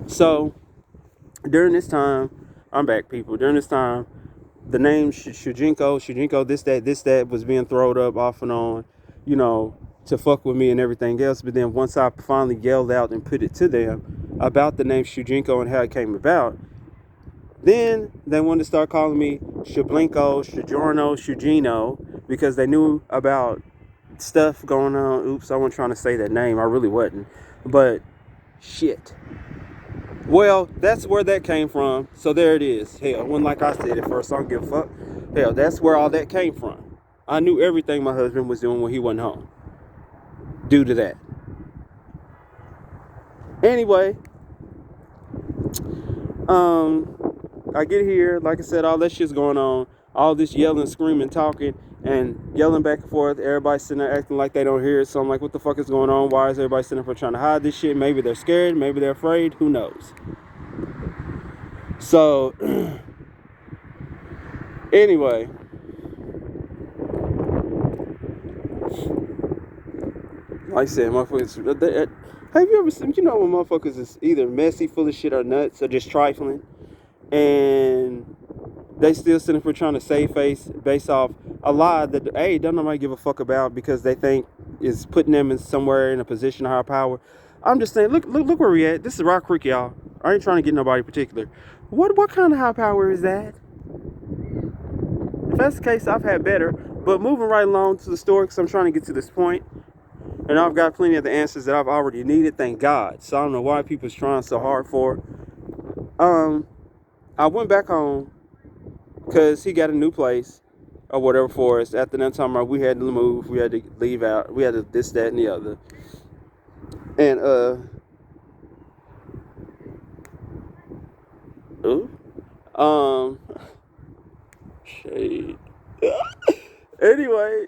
So during this time, I'm back, people. During this time, the name Shujinko, this, that was being thrown up off and on, you know, to fuck with me and everything else. But then once I finally yelled out and put it to them about the name Shujinko and how it came about, then they wanted to start calling me Shablinko, Shujorno, Shujino, because they knew about stuff going on. Oops, I wasn't trying to say that name. I really wasn't. But shit. Well, that's where that came from. So there it is. Hell, when like I said at first, I don't give a fuck. Hell, that's where all that came from. I knew everything my husband was doing when he wasn't home. Due to that. Anyway, I get here, like I said, all that shit's going on. All this yelling, screaming, talking, and yelling back and forth. Everybody sitting there acting like they don't hear it. So I'm like, what the fuck is going on? Why is everybody sitting there trying to hide this shit? Maybe they're scared. Maybe they're afraid. Who knows? So, anyway. Like I said, motherfuckers, have you ever seen, you know when motherfuckers is either messy, full of shit, or nuts, or just trifling, and they still sitting for trying to save face based off a lie that, hey, don't nobody give a fuck about because they think is putting them in somewhere in a position of higher power. I'm just saying, look where we at. This is Rock Creek, y'all. I ain't trying to get nobody particular. What kind of high power is that? If that's the case, I've had better. But moving right along to the story, because I'm trying to get to this point, and I've got plenty of the answers that I've already needed, thank God. So I don't know why people's trying so hard for. I went back home because he got a new place or whatever for us. After that time, we had to move, we had to leave out, we had to this, that, and the other. And shade. Anyway,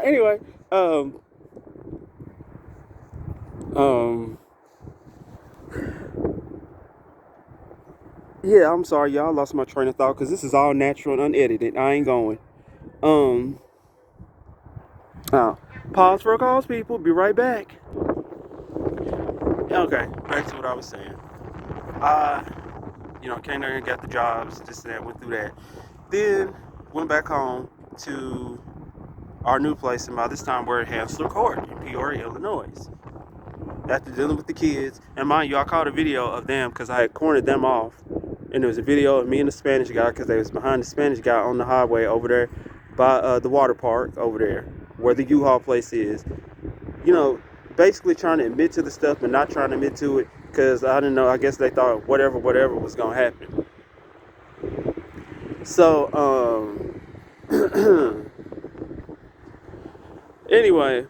anyway, yeah, I'm sorry, y'all. I lost my train of thought because this is all natural and unedited. I ain't going. Pause for a cause, people. Be right back. Okay, back to what I was saying. Came there and got the jobs, this and that, went through that. Then went back home to our new place, and by this time we're at Hansler Court in Peoria, Illinois. After dealing with the kids, and mind you, I caught a video of them because I had cornered them off, and there was a video of me and the Spanish guy because they was behind the Spanish guy on the highway over there by the water park over there where the U-Haul place is. Basically trying to admit to the stuff but not trying to admit to it because I didn't know. I guess they thought whatever was gonna happen. So anyway,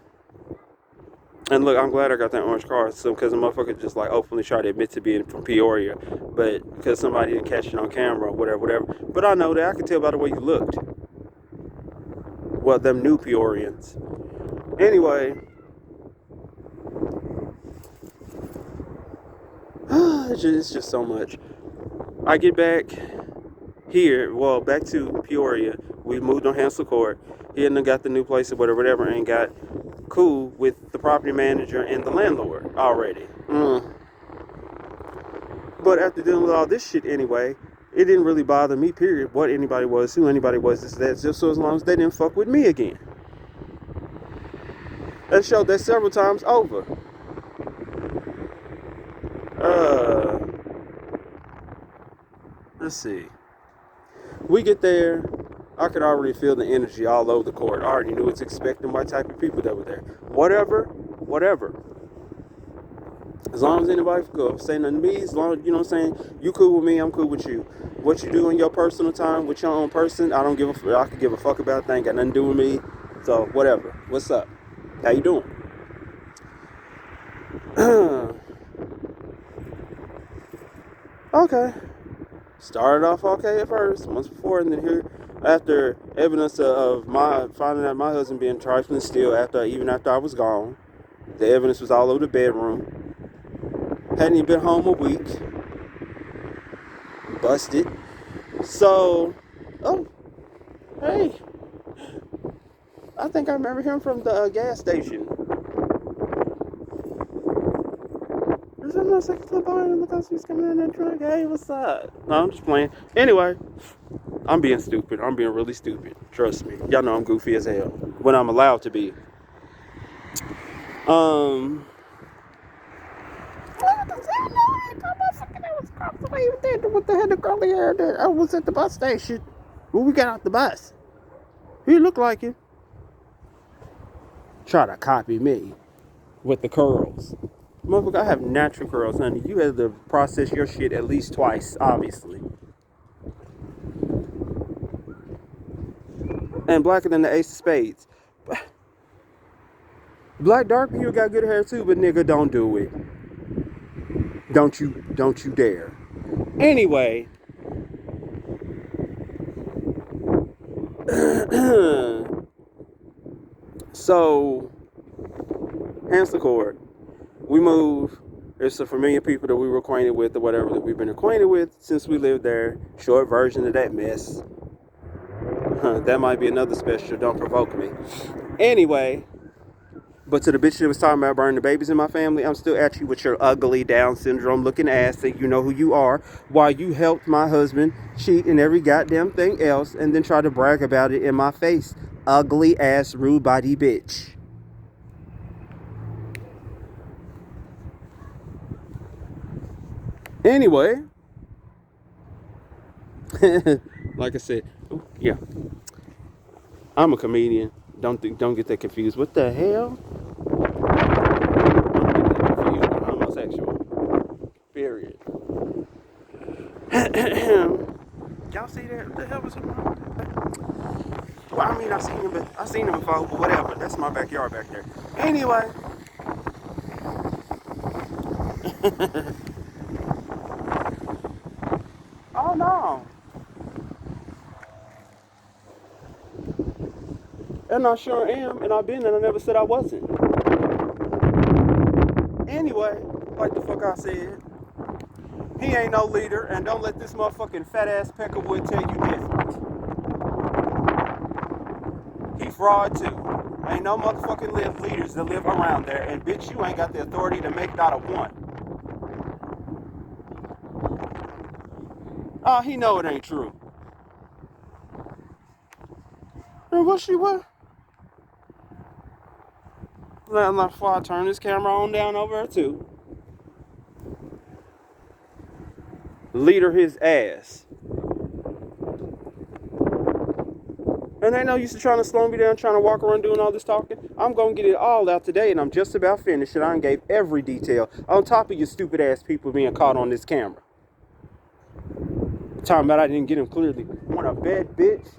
and look, I'm glad I got that orange car, so because the motherfucker just like openly tried to admit to being from Peoria, but because somebody didn't catch it on camera or whatever. But I know that I could tell by the way you looked. Well, them new Peorians. Anyway, it's just so much. I get back here, back to Peoria. We moved on Hansel Court. He hadn't got the new place or whatever, and got cool with the property manager and the landlord already. But after dealing with all this shit anyway, it didn't really bother me, period, what anybody was, who anybody was, this, that, just so as long as they didn't fuck with me again. And showed that several times over. Let's see. We get there. I could already feel the energy all over the court. I already knew what's expecting, what type of people that were there. Whatever. As long as anybody could say nothing to me, as long as, you know what I'm saying, you cool with me, I'm cool with you. What you do in your personal time with your own person, I could give a fuck about that. Ain't got nothing to do with me. So, whatever. What's up? How you doing? Okay. Started off okay at first, once before, and then here, after evidence of my finding out my husband being trifling still, even after I was gone, the evidence was all over the bedroom. Hadn't even been home a week. busted. So, oh, hey, I think I remember him from the gas station. There's a motorcycle behind him because he's coming in that truck. Hey, what's up? No, I'm just playing. Anyway, I'm being stupid. I'm being really stupid. Trust me. Y'all know I'm goofy as hell when I'm allowed to be. What the hell, the curly hair there? I was at the bus station. When we got out the bus, he looked like him. Try to copy me with the curls. Motherfucker, I have natural curls, honey. You have to process your shit at least twice, obviously. And blacker than the ace of spades. Black dark people got good hair too, but nigga, don't do it. Don't you dare. Anyway. So, Hansel Court. We moved. There's some familiar people that we were acquainted with or whatever that we've been acquainted with since we lived there. Short version of that mess. That might be another special. Don't provoke me. Anyway, but to the bitch that was talking about burning the babies in my family, I'm still at you with your ugly Down syndrome looking ass that you know who you are, while you helped my husband cheat and every goddamn thing else and then try to brag about it in my face. Ugly ass rude body bitch. Anyway, like I said, yeah, I'm a comedian. Don't get that confused. What the hell? Don't get that confused with homosexual. Period. Y'all see that? What the hell was it? Well, I mean, I seen him before, but whatever. That's my backyard back there. Anyway. Oh no. And I sure am, and I've been, and I never said I wasn't. Anyway, like the fuck I said, he ain't no leader, and don't let this motherfucking fat ass Peckerwood tell you different. He fraud too. Ain't no motherfucking leaders that live around there, and bitch, you ain't got the authority to make not a one. Oh, he know it ain't true. And what she what? Before I turn this camera on down over there too. Leader his ass. And ain't no use to trying to slow me down, trying to walk around doing all this talking. I'm gonna get it all out today, and I'm just about finished, and I gave every detail on top of your stupid ass people being caught on this camera. Talking about I didn't get him clearly. Want a bad bitch?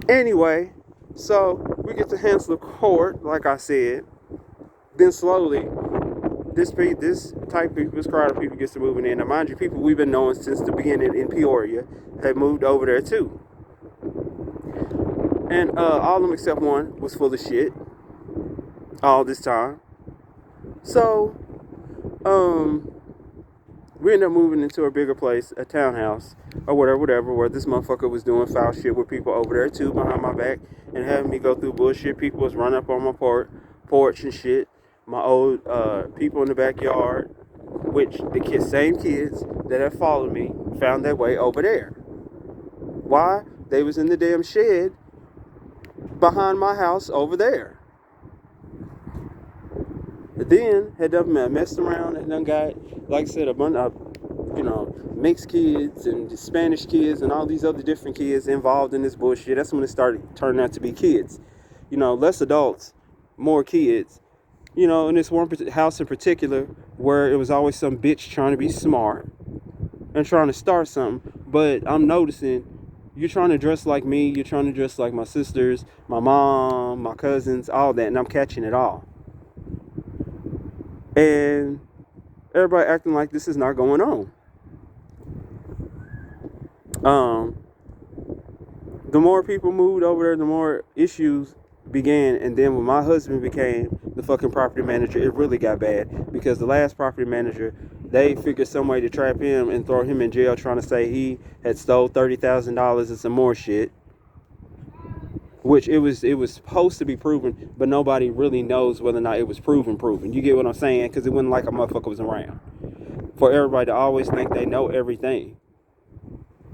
Anyway, so we get to Hansel Court, like I said. Then slowly, this type of people, this crowd of people gets to moving in. Now, mind you, people we've been knowing since the beginning in Peoria have moved over there too. And all of them except one was full of shit all this time. So, we ended up moving into a bigger place, a townhouse, or whatever, where this motherfucker was doing foul shit with people over there too, behind my back, and having me go through bullshit. People was running up on my porch and shit. My old people in the backyard, which the same kids that have followed me found their way over there. Why? They was in the damn shed behind my house over there. Then had done messed around and done got, like I said, a bunch of, mixed kids and Spanish kids and all these other different kids involved in this bullshit. That's when it started turning out to be kids. Less adults, more kids. In this one house in particular, where it was always some bitch trying to be smart and trying to start something. But I'm noticing you're trying to dress like me, you're trying to dress like my sisters, my mom, my cousins, all that, and I'm catching it all. And everybody acting like this is not going on. The more people moved over there, the more issues began. And then when my husband became the fucking property manager, it really got bad because the last property manager, they figured some way to trap him and throw him in jail, trying to say he had stole $30,000 and some more shit. Which it was supposed to be proven, but nobody really knows whether or not it was proven. You get what I'm saying? Because it wasn't like a motherfucker was around. For everybody to always think they know everything.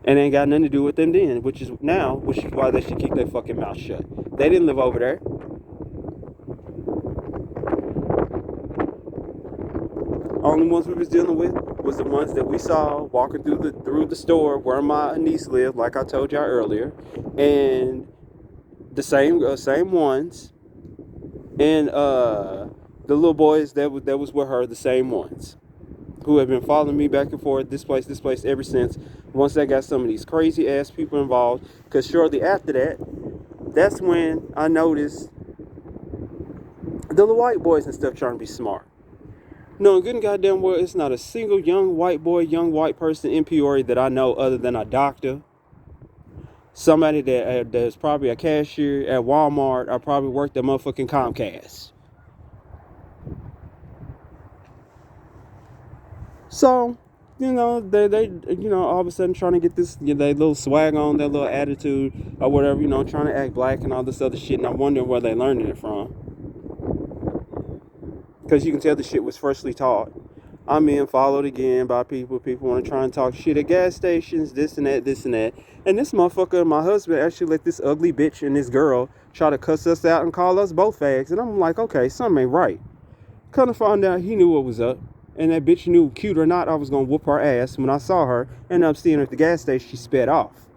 And it ain't got nothing to do with them then, which is why they should keep their fucking mouth shut. They didn't live over there. Only ones we was dealing with was the ones that we saw walking through the store where my niece lived, like I told y'all earlier, and the same ones, and the little boys that was with her, the same ones, who have been following me back and forth, this place ever since. Once I got some of these crazy ass people involved, because shortly after that, that's when I noticed the little white boys and stuff trying to be smart. No, good and goddamn well, it's not a single young white boy, young white person in Peoria that I know other than a doctor, somebody that's probably a cashier at Walmart, or probably worked at motherfucking Comcast. So, they all of a sudden trying to get this, their little swag on, their little attitude or whatever, trying to act black and all this other shit, and I'm wondering where they learning it from. Because you can tell the shit was freshly taught. I'm being followed again by people. People want to try and talk shit at gas stations, this and that. And this motherfucker, my husband, actually let this ugly bitch and this girl try to cuss us out and call us both fags. And I'm like, okay, something ain't right. Kind of found out he knew what was up. And that bitch knew, cute or not, I was going to whoop her ass. When I saw her, and I'm seeing her at the gas station, she sped off.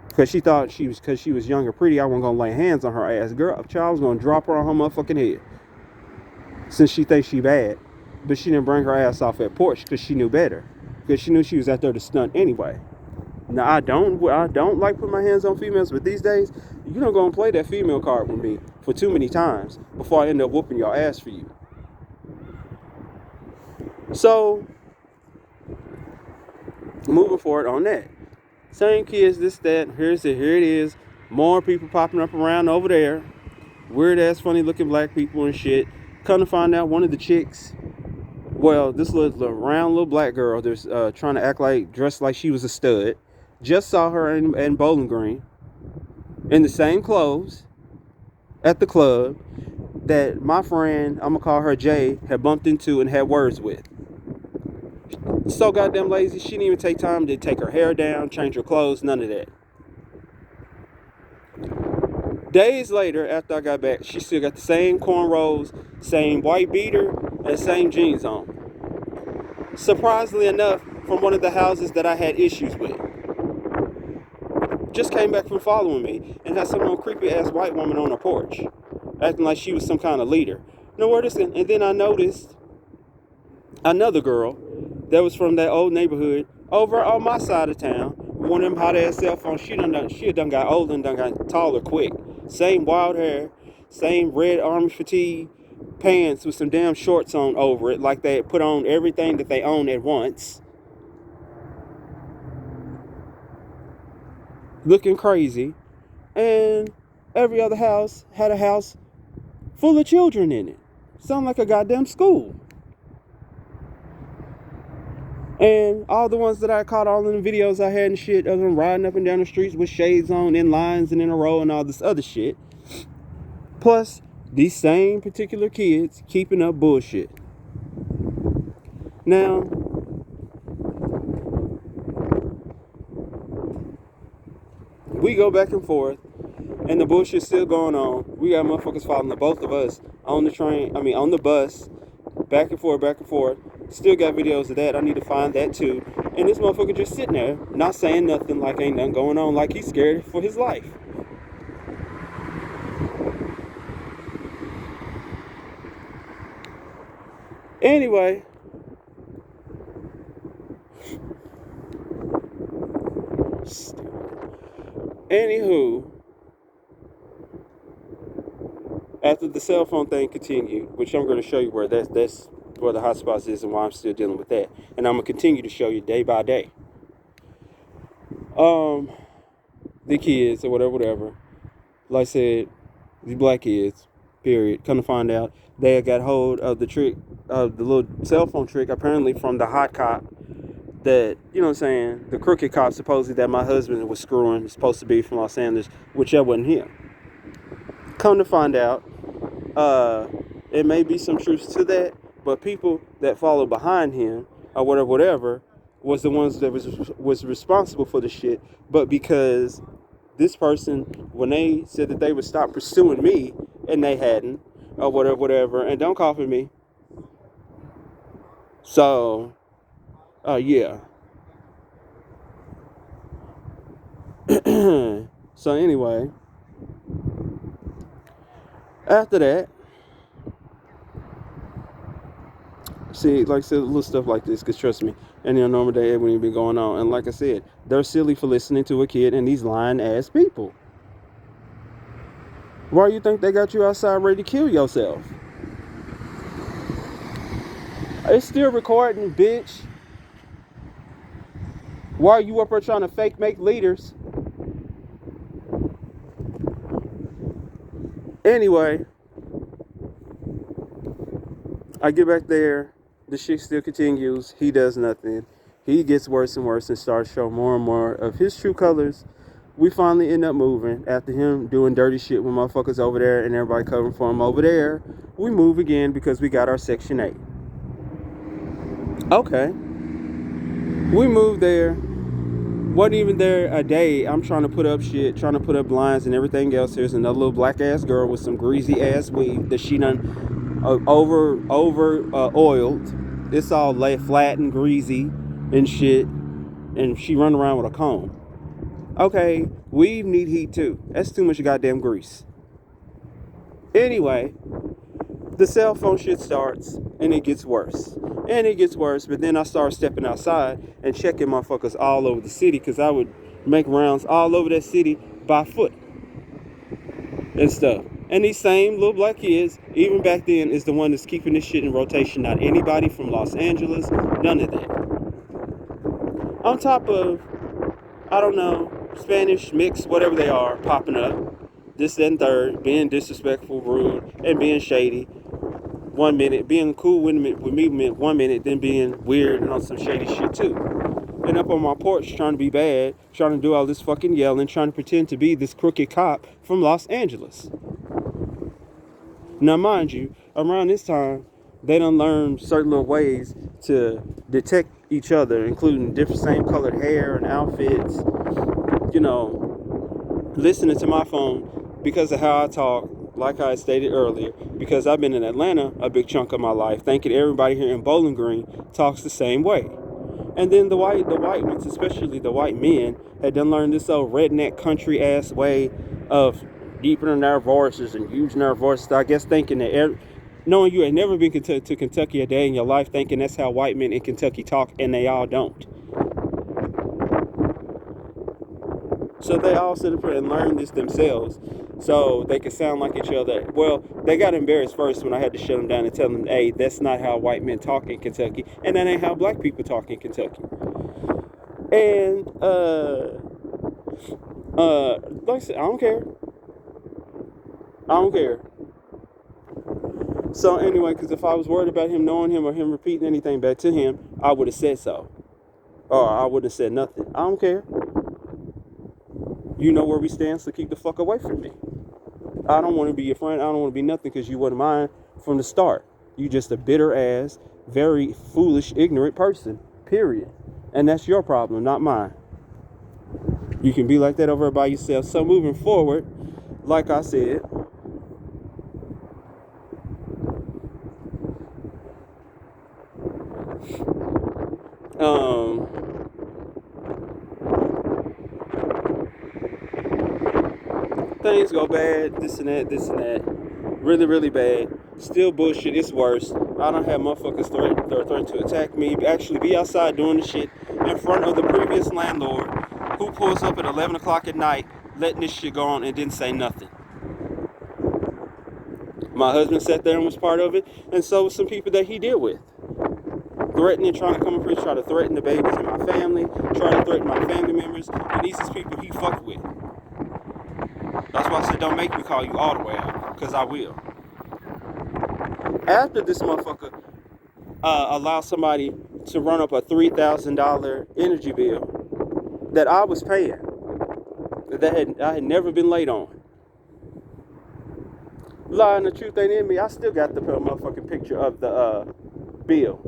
Because she thought because she was young or pretty, I wasn't going to lay hands on her ass. Girl, child, I was going to drop her on her motherfucking head. Since she thinks she bad. But she didn't bring her ass off that porch because she knew better. Because she knew she was out there to stunt anyway. Now, I don't like putting my hands on females, but these days, you don't go and play that female card with me for too many times before I end up whooping your ass for you. So, moving forward on that. Same kids, this, that, here it is. More people popping up around over there. Weird ass, funny looking black people and shit. Come to find out, one of the chicks, this little round little black girl that's trying to dressed like she was a stud, just saw her in Bowling Green in the same clothes at the club that my friend, I'm gonna call her Jay, had bumped into and had words with. So goddamn lazy, she didn't even take time to take her hair down, change her clothes, none of that. Days later, after I got back, she still got the same cornrows, same white beater, and same jeans on. Surprisingly enough, from one of the houses that I had issues with. Just came back from following me and had some old creepy ass white woman on her porch, acting like she was some kind of leader. And then I noticed another girl that was from that old neighborhood over on my side of town. One of them hot ass cell phones. She done got older and done got taller quick. Same wild hair, same red army fatigue pants with some damn shorts on over it, like they put on everything that they own at once. Looking crazy. And every other house had a house full of children in it. Sound like a goddamn school. And all the ones that I caught all in the videos I had and shit of them riding up and down the streets with shades on in lines and in a row and all this other shit. Plus, these same particular kids keeping up bullshit. Now, we go back and forth, and the bullshit's still going on. We got motherfuckers following the both of us on the bus, back and forth. Still got videos of that. I need to find that too. And this motherfucker just sitting there, not saying nothing, like ain't nothing going on, like he's scared for his life. Anyway, anywho, after the cell phone thing continued, which I'm going to show you where that's where the hotspots is and why I'm still dealing with that, and I'm going to continue to show you day by day. The kids or whatever, like I said, these black kids period. Come to find out, they had got hold of the trick, of the little cell phone trick, apparently from the hot cop that, you know what I'm saying, the crooked cop supposedly that my husband was screwing, supposed to be from Los Angeles, which that wasn't him. Come to find out, it may be some truth to that, but people that follow behind him or whatever, was the ones that was responsible for the shit. But because this person, when they said that they would stop pursuing me, and they hadn't, or whatever, and don't call for me. So, yeah. So anyway, after that, see, like I said, little stuff like this, because trust me, any normal day it wouldn't even be going on. And like I said, they're silly for listening to a kid and these lying ass people. Why do you think they got you outside ready to kill yourself? It's still recording, bitch. Why are you up there trying to fake make leaders? Anyway, I get back there. The shit still continues. He does nothing. He gets worse and worse and starts showing more and more of his true colors. We finally end up moving after him doing dirty shit with motherfuckers over there and everybody covering for him over there. We move again because we got our Section 8. Okay. We moved there. Wasn't even there a day. I'm trying to put up shit, trying to put up blinds and everything else. There's another little black ass girl with some greasy ass weave that she done over oiled. It's all flat and greasy and shit. And she run around with a comb. Okay, weave need heat too. That's too much goddamn grease. Anyway, the cell phone shit starts and it gets worse. And it gets worse, but then I start stepping outside and checking motherfuckers all over the city, because I would make rounds all over that city by foot and stuff. And these same little black kids, even back then, is the one that's keeping this shit in rotation. Not anybody from Los Angeles, none of that. On top of, I don't know, Spanish, mix, whatever they are, popping up. This, that, and third, being disrespectful, rude, and being shady. 1 minute, being cool with me 1 minute, then being weird and on some shady shit too. And up on my porch trying to be bad, trying to do all this fucking yelling, trying to pretend to be this crooked cop from Los Angeles. Now mind you, around this time, they done learned certain little ways to detect each other, including different same colored hair and outfits. You know, listening to my phone because of how I talk, like I stated earlier, because I've been in Atlanta a big chunk of my life, thinking everybody here in Bowling Green talks the same way. And then the white ones, especially the white men, had done learned this old redneck country ass way of deepening their voices and using their voices. I guess thinking that knowing you had never been to Kentucky a day in your life, thinking that's how white men in Kentucky talk, and they all don't. So they all sit up and learn this themselves so they could sound like each other. Well, they got embarrassed first when I had to shut them down and tell them, hey, that's not how white men talk in Kentucky, and that ain't how black people talk in Kentucky. And, like I said, I don't care. So anyway, because if I was worried about him knowing him or him repeating anything back to him, I would have said so. Or I wouldn't have said nothing. I don't care. You know where we stand, so keep the fuck away from me. I don't want to be your friend. I don't want to be nothing because you wasn't mine from the start. You just a bitter ass, very foolish, ignorant person, period. And that's your problem, not mine. You can be like that over by yourself. So moving forward, like I said, things go bad, this and that, really, really bad. Still bullshit, it's worse. I don't have motherfuckers threatening to attack me, actually be outside doing the shit in front of the previous landlord who pulls up at 11 o'clock at night, letting this shit go on and didn't say nothing. My husband sat there and was part of it, and so was some people that he deal with. Threatening, trying to come up here, try to threaten the babies in my family, trying to threaten my family members, and these is people he fuck with. That's why I said don't make me call you all the way out, because I will. After this motherfucker allowed somebody to run up a $3,000 energy bill that I was paying, that I had never been late on. Lying, the truth ain't in me. I still got the motherfucking picture of the bill.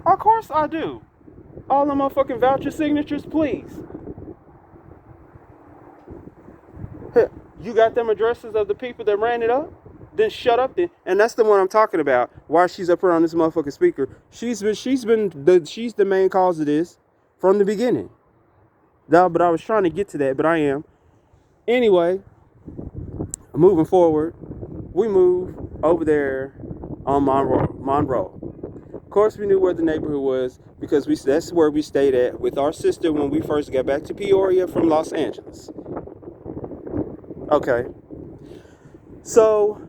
Of course I do. All the motherfucking voucher signatures, please. You got them addresses of the people that ran it up? Then shut up then. And that's the one I'm talking about. Why she's up here on this motherfucking speaker. She's the main cause of this from the beginning. But I was trying to get to that, but I am. Anyway, moving forward, we move over there on Monroe. Of course, we knew where the neighborhood was because that's where we stayed at with our sister when we first got back to Peoria from Los Angeles. Okay. So,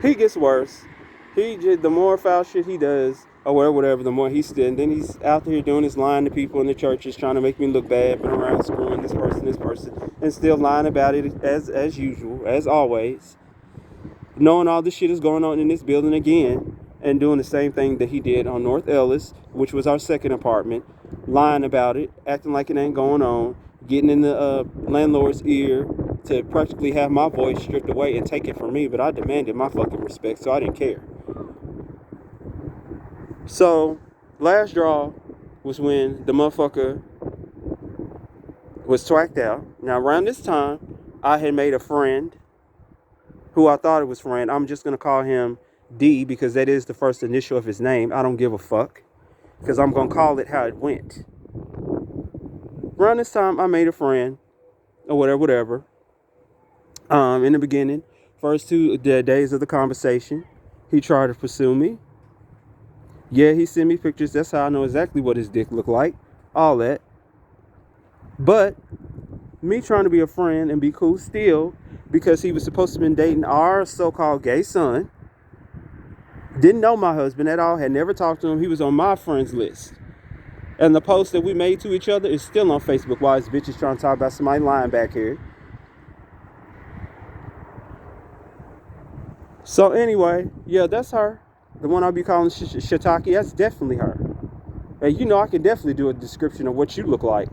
he gets worse. The more foul shit he does, or whatever, the more he's still. And then he's out there doing his lying to people in the churches, trying to make me look bad, but around screwing this person, and still lying about it as usual, as always. Knowing all this shit is going on in this building again, and doing the same thing that he did on North Ellis, which was our second apartment, lying about it, acting like it ain't going on, getting in the landlord's ear to practically have my voice stripped away and take it from me, but I demanded my fucking respect, so I didn't care. So, last draw was when the motherfucker was twacked out. Now, around this time, I had made a friend who I thought it was friend. I'm just going to call him D because that is the first initial of his name. I don't give a fuck because I'm going to call it how it went. Around this time, I made a friend or whatever. In the beginning, first 2 days of the conversation, he tried to pursue me. Yeah, he sent me pictures. That's how I know exactly what his dick looked like. All that. But me trying to be a friend and be cool still, because he was supposed to have been dating our so-called gay son. Didn't know my husband at all. Had never talked to him. He was on my friends list. And the post that we made to each other is still on Facebook. Why this bitch is trying to talk about somebody lying back here. So anyway, yeah, that's her. The one I'll be calling Shiitake, that's definitely her. And you know I can definitely do a description of what you look like.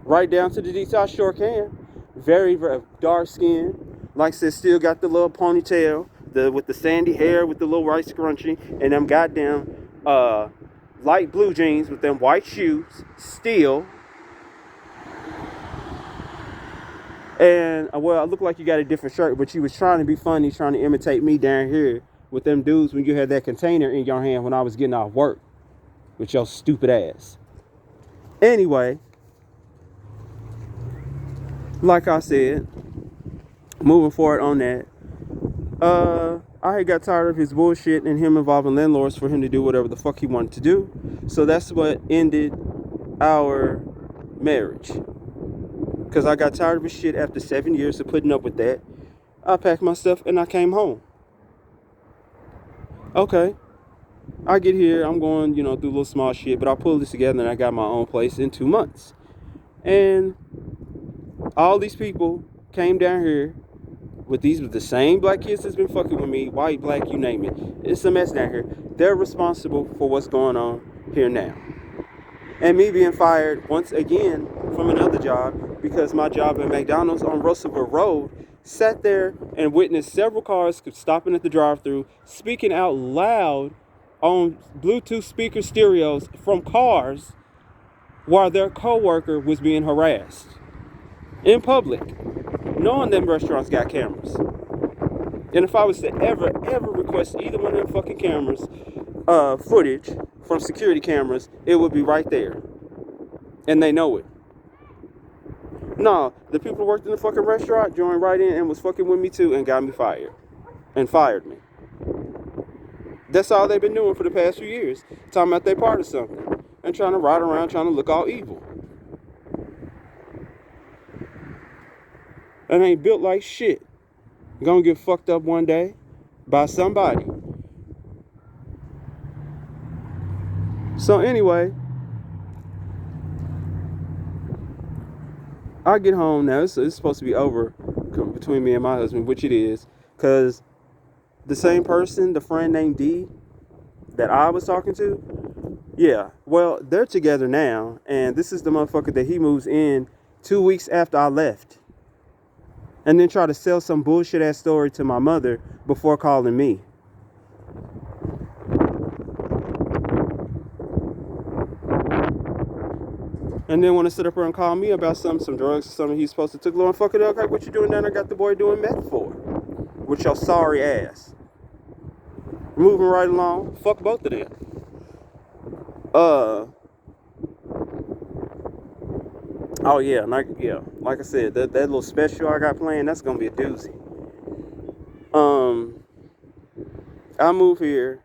Right down to the detail, I sure can. Very, very dark skin. Like I said, still got the little ponytail, with the sandy hair, with the little white scrunchie, and them goddamn light blue jeans with them white shoes, still. And, well, I look like you got a different shirt, but you was trying to be funny, trying to imitate me down here with them dudes when you had that container in your hand when I was getting off work with your stupid ass. Anyway, like I said, moving forward on that, I had got tired of his bullshit and him involving landlords for him to do whatever the fuck he wanted to do. So that's what ended our marriage. Because I got tired of his shit after 7 years of putting up with that. I packed my stuff and I came home. Okay. I get here, I'm going, through a little small shit, but I pulled this together and I got my own place in 2 months. And all these people came down here with the same black kids that's been fucking with me, white, black, you name it. It's a mess down here. They're responsible for what's going on here now. And me being fired once again from another job because my job at McDonald's on Russellville Road, sat there and witnessed several cars stopping at the drive-thru, speaking out loud on Bluetooth speaker stereos from cars while their co-worker was being harassed in public, knowing them restaurants got cameras. And if I was to ever request either one of them fucking cameras, footage from security cameras, it would be right there. And they know it. No, the people who worked in the fucking restaurant joined right in and was fucking with me too and got me fired. And fired me. That's all they've been doing for the past few years. Talking about they part of something. And trying to ride around trying to look all evil. And ain't built like shit. Gonna get fucked up one day by somebody. So anyway, I get home now. It's supposed to be over between me and my husband, which it is, because the same person, the friend named D that I was talking to, yeah, well, they're together now, and this is the motherfucker that he moves in 2 weeks after I left, and then try to sell some bullshit ass story to my mother before calling me. And then want to sit up here and call me about some drugs or something he's supposed to take. Lord, fuck it up. Like, what you doing down there? Got the boy doing meth for? With your sorry ass. Moving right along. Fuck both of them. Oh yeah, like I said, that little special I got playing, that's gonna be a doozy. I move here